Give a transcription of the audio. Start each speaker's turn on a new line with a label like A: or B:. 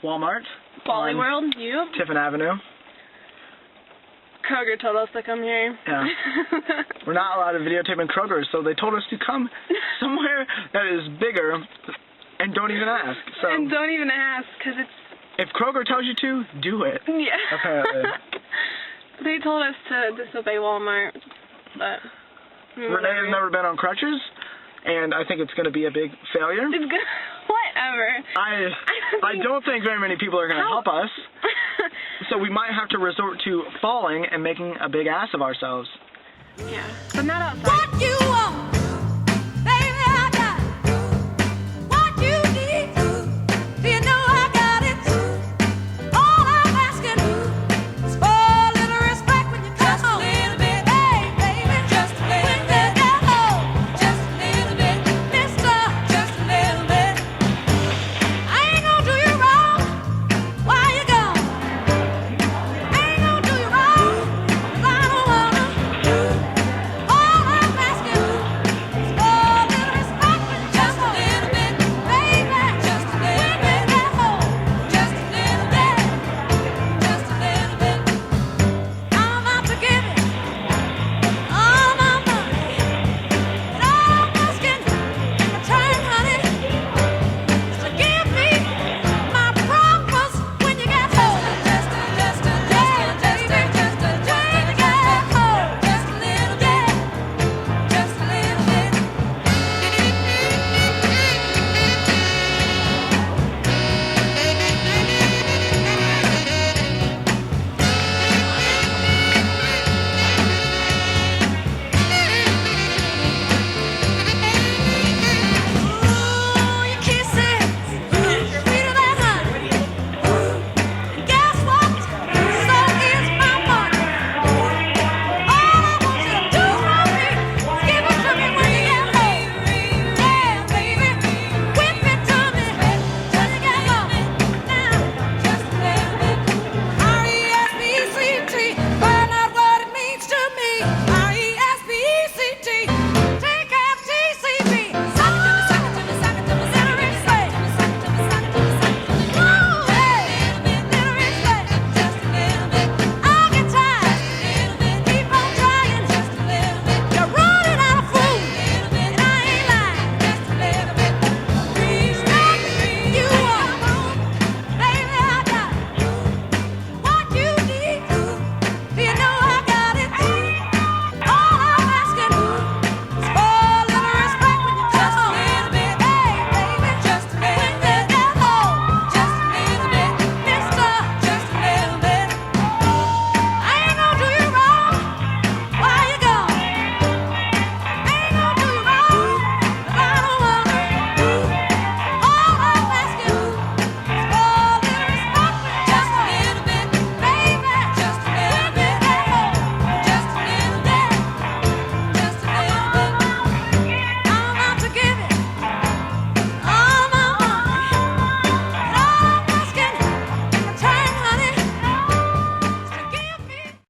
A: Walmart.
B: Wally
A: on
B: World, you?
A: Tiffin Avenue.
B: Kroger told us to come here.
A: Yeah. We're not allowed to videotape in Kroger, so they told us to come somewhere that is bigger and don't even ask. So
B: And don't even ask, because it's...
A: if Kroger tells you to, do it.
B: Yeah.
A: Apparently.
B: They told us to disobey Walmart, but...
A: Renee has never been on crutches, and I think it's going to be a big failure.
B: It's good. Whatever.
A: I don't think very many people are going to help us, so we might have to resort to falling and making a big ass of ourselves.
B: Yeah, but not outside.
C: What you want?